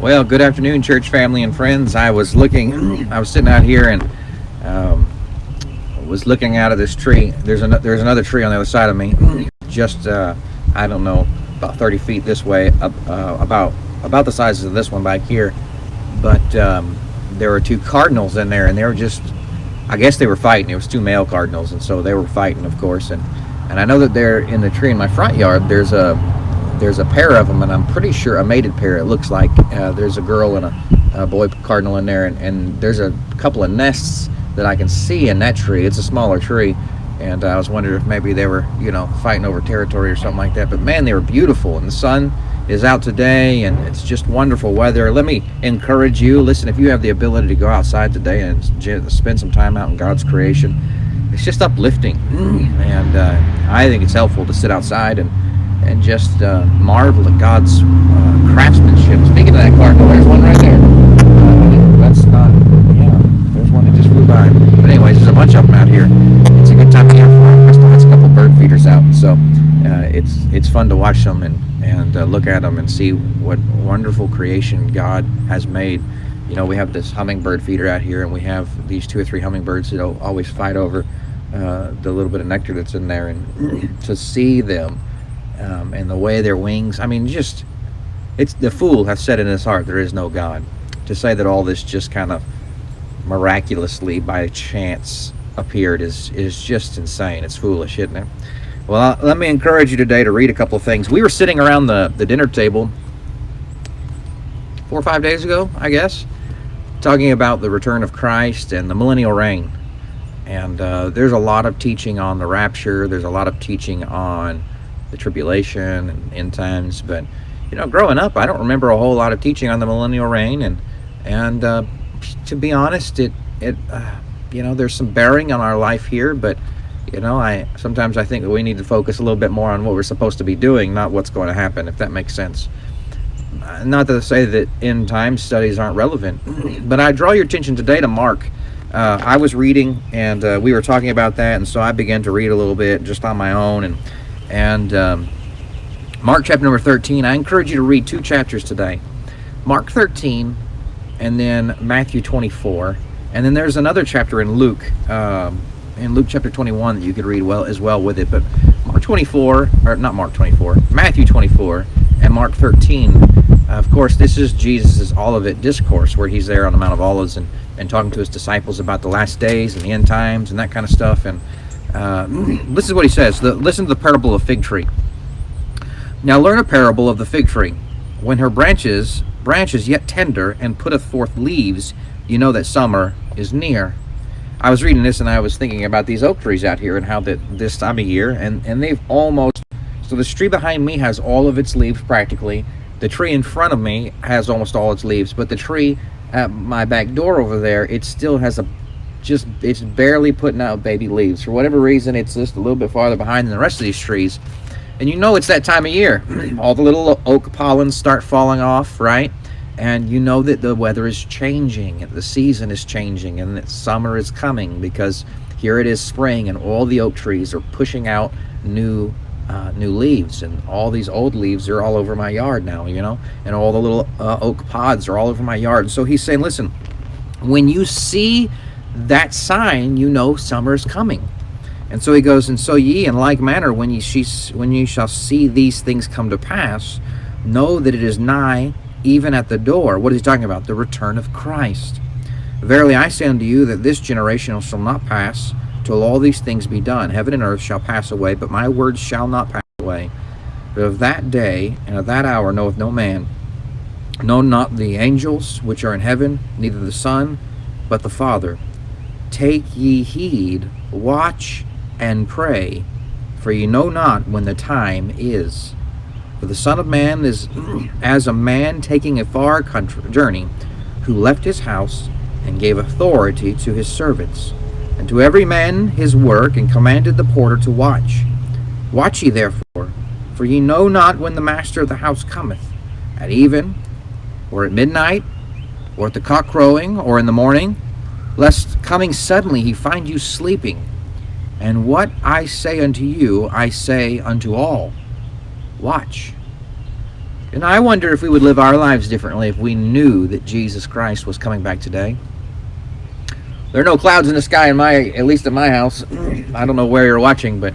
Well, good afternoon, church family and friends. I was sitting out here and was looking out of this tree. There's another tree on the other side of me, just I don't know, about 30 feet this way, about the size of this one back here. But there were two cardinals in there, and they were I guess they were fighting. It was two male cardinals, and so they were fighting, of course. And I know that they're in the tree in my front yard. There's a pair of them, and I'm pretty sure a mated pair. It looks like there's a girl and a boy cardinal in there, and there's a couple of nests that I can see in that tree. It's a smaller tree, and I was wondering if maybe they were, fighting over territory or something like that. But man, they were beautiful, and the sun is out today, and it's just wonderful weather. Let me encourage you. Listen, if you have the ability to go outside today and spend some time out in God's creation, it's just uplifting, and I think it's helpful to sit outside and just marvel at God's craftsmanship. Speaking of that cardinal, there's one right there. There's one that just flew by. But anyways, there's a bunch of them out here. It's a good time of year for them. Crystal has a couple bird feeders out, so it's fun to watch them and look at them and see what wonderful creation God has made. We have this hummingbird feeder out here, and we have these 2 or 3 hummingbirds that always fight over the little bit of nectar that's in there, and to see them and the way their wings, it's the fool hath said in his heart, there is no God. To say that all this just kind of miraculously by chance appeared is just insane. It's foolish, isn't it? Well, let me encourage you today to read a couple of things. We were sitting around the dinner table 4 or 5 days ago, I guess, talking about the return of Christ and the millennial reign. And there's a lot of teaching on the rapture. There's a lot of teaching on the tribulation and end times. But growing up, I don't remember a whole lot of teaching on the millennial reign. And to be honest, it there's some bearing on our life here. But sometimes I think that we need to focus a little bit more on what we're supposed to be doing, not what's going to happen, if that makes sense. Not to say that end time studies aren't relevant, but I draw your attention today to Mark. I was reading, and we were talking about that, and so I began to read a little bit just on my own, and Mark chapter number 13. I encourage you to read 2 chapters today. Mark 13, and then Matthew 24, and then there's another chapter in Luke chapter 21 that you could read as well with it. But Matthew 24 and Mark 13. Of course, this is Jesus' Olivet Discourse, where he's there on the Mount of Olives and talking to his disciples about the last days and the end times and that kind of stuff. And this is what he says. Listen to the parable of the fig tree. Now learn a parable of the fig tree. When her branches yet tender and putteth forth leaves, you know that summer is near. I was reading this, and I was thinking about these oak trees out here and how that this time of year, and they've almost... So this tree behind me has all of its leaves practically. The tree in front of me has almost all its leaves, but the tree at my back door over there, it still has it's barely putting out baby leaves. For whatever reason, it's just a little bit farther behind than the rest of these trees. And it's that time of year. All the little oak pollens start falling off, right? And you know that the weather is changing, and the season is changing, and that summer is coming, because here it is spring, and all the oak trees are pushing out new leaves, and all these old leaves are all over my yard now, and all the little oak pods are all over my yard. So he's saying, listen, when you see that sign, summer's coming. And so he goes, and so ye in like manner, when ye shall see these things come to pass, know that it is nigh, even at the door. What is he talking about? The return of Christ. Verily I say unto you that this generation shall not pass till all these things be done. Heaven and earth shall pass away, but my words shall not pass away. But of that day and of that hour knoweth no man, no, not the angels which are in heaven, neither the Son, but the Father. Take ye heed, watch and pray, for ye know not when the time is. For the Son of Man is as a man taking a far journey, who left his house and gave authority to his servants, and to every man his work, and commanded the porter to watch. Watch ye therefore, for ye know not when the master of the house cometh, at even, or at midnight, or at the cock crowing, or in the morning, lest coming suddenly he find you sleeping. And what I say unto you, I say unto all, watch. And I wonder if we would live our lives differently if we knew that Jesus Christ was coming back today. There are no clouds in the sky at least in my house. I don't know where you're watching, but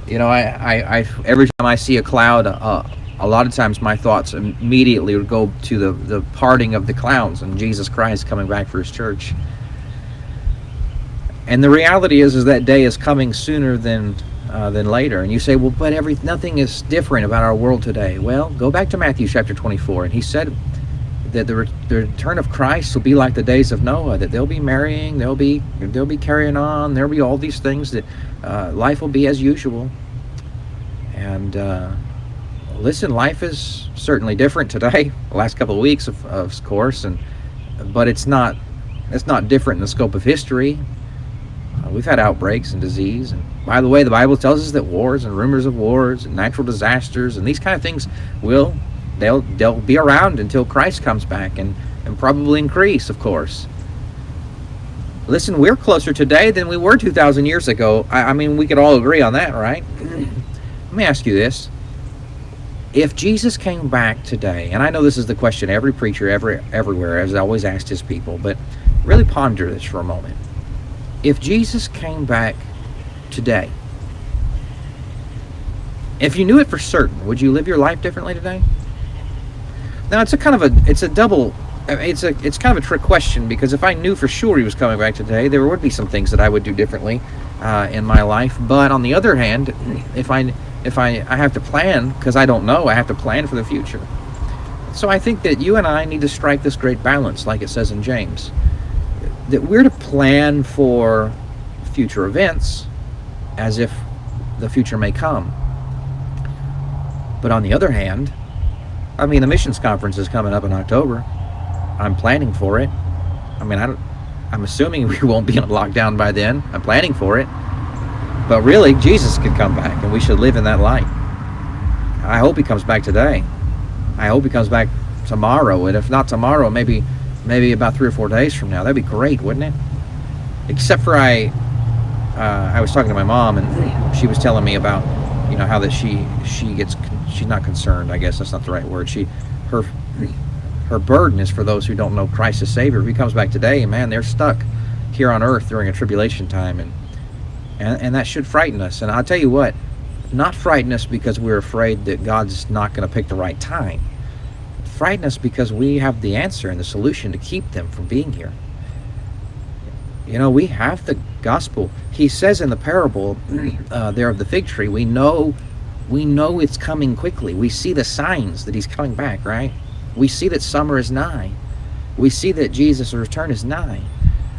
I every time I see a cloud, a lot of times my thoughts immediately would go to the parting of the clouds and Jesus Christ coming back for his church. And the reality is that day is coming sooner than later. And you say, well, but nothing is different about our world today. Well, go back to Matthew chapter 24, and he said that the return of Christ will be like the days of Noah, that they'll be marrying, they'll be carrying on, there'll be all these things, that life will be as usual. And listen, life is certainly different today, the last couple of weeks, of course, but it's not different in the scope of history. We've had outbreaks and disease, and by the way, the Bible tells us that wars and rumors of wars and natural disasters and these kind of things they'll be around until Christ comes back, and probably increase, of course. Listen, we're closer today than we were 2,000 years ago. I mean, we could all agree on that, right? Let me ask you this. If Jesus came back today, and I know this is the question every preacher everywhere has always asked his people, but really ponder this for a moment. If Jesus came back today, if you knew it for certain, would you live your life differently today? Now, it's kind of a trick question, because if I knew for sure he was coming back today, there would be some things that I would do differently in my life. But on the other hand, if I have to plan, because I don't know, I have to plan for the future. So I think that you and I need to strike this great balance, like it says in James, that we're to plan for future events as if the future may come. But on the other hand, I mean, the missions conference is coming up in October. I'm planning for it. I mean, I'm assuming we won't be on lockdown by then. I'm planning for it. But really, Jesus could come back, and we should live in that light. I hope he comes back today. I hope he comes back tomorrow. And if not tomorrow, maybe about 3 or 4 days from now. That'd be great, wouldn't it? Except for I was talking to my mom, and she was telling me about, how that she's not concerned. I guess that's not the right word. Her burden is for those who don't know Christ as Savior. If he comes back today, man, they're stuck here on earth during a tribulation time, and that should frighten us. And I'll tell you what, not frighten us because we're afraid that God's not going to pick the right time. Frighten us because we have the answer and the solution to keep them from being here. We have the gospel. He says in the parable there of the fig tree, we know it's coming quickly. We see the signs that he's coming back, right? We see that summer is nigh. We see that Jesus' return is nigh.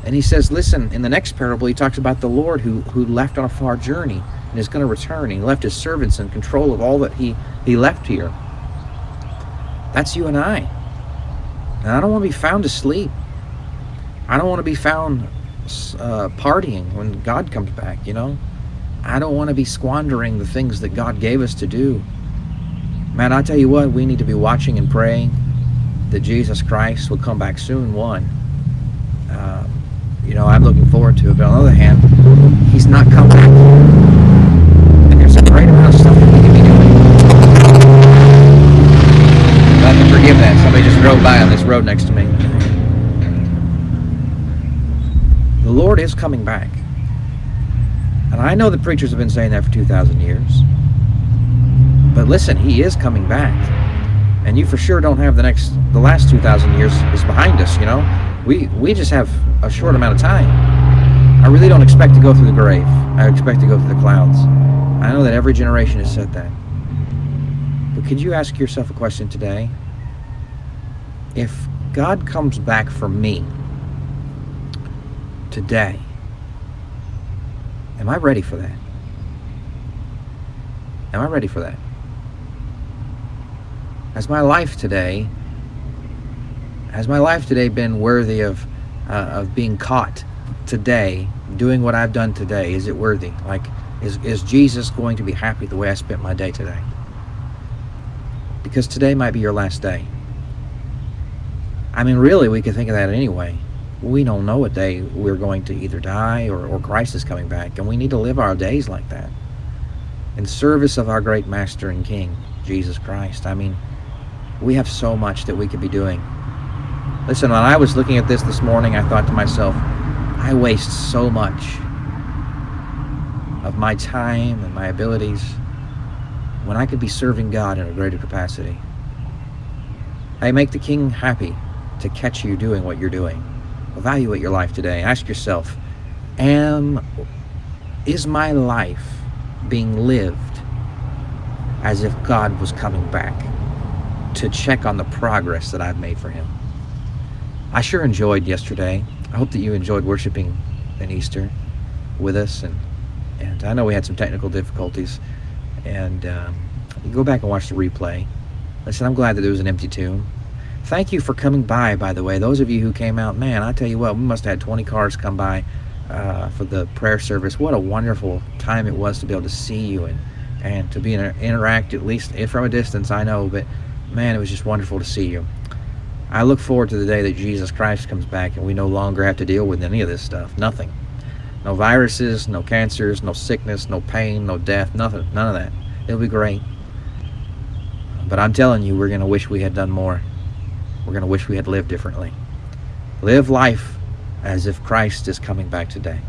And he says, listen, in the next parable, he talks about the Lord who left on a far journey and is going to return. He left his servants in control of all that he left here. That's you and I. And I don't want to be found asleep. I don't want to be found partying when God comes back, I don't want to be squandering the things that God gave us to do. Man, I tell you what, we need to be watching and praying that Jesus Christ will come back soon, one. I'm looking forward to it, but on the other hand, he's not come back. And there's a great amount of stuff that we can be doing. I have to forgive that. Somebody just drove by on this road next to me. The Lord is coming back. And I know the preachers have been saying that for 2,000 years. But listen, he is coming back. And you for sure don't have the last 2,000 years is behind us, We just have a short amount of time. I really don't expect to go through the grave. I expect to go through the clouds. I know that every generation has said that. But could you ask yourself a question today? If God comes back for me today, am I ready for that? Am I ready for that? Has my life today been worthy of being caught today, doing what I've done today? Is it worthy? Is Jesus going to be happy the way I spent my day today? Because today might be your last day. I mean, really, we could think of that anyway. We don't know what day we're going to either die or Christ is coming back, and we need to live our days like that, in service of our great Master and King, Jesus Christ. I mean, We have so much that we could be doing. Listen, when I was looking at this morning, I thought to myself, I waste so much of my time and my abilities when I could be serving God in a greater capacity. Hey, make the King happy to catch you doing what you're doing. Evaluate your life today. Ask yourself, is my life being lived as if God was coming back to check on the progress that I've made for Him? I sure enjoyed yesterday. I hope that you enjoyed worshiping in Easter with us, and I know we had some technical difficulties, and you go back and watch the replay. Listen, I'm glad that there was an empty tomb. Thank you for coming by the way. Those of you who came out, man, I tell you what, we must have had 20 cars come by for the prayer service. What a wonderful time it was to be able to see you and to be interact, at least from a distance, I know, but man, it was just wonderful to see you. I look forward to the day that Jesus Christ comes back and we no longer have to deal with any of this stuff. Nothing. No viruses, no cancers, no sickness, no pain, no death, nothing. None of that. It'll be great. But I'm telling you, we're going to wish we had done more. We're going to wish we had lived differently. Live life as if Christ is coming back today.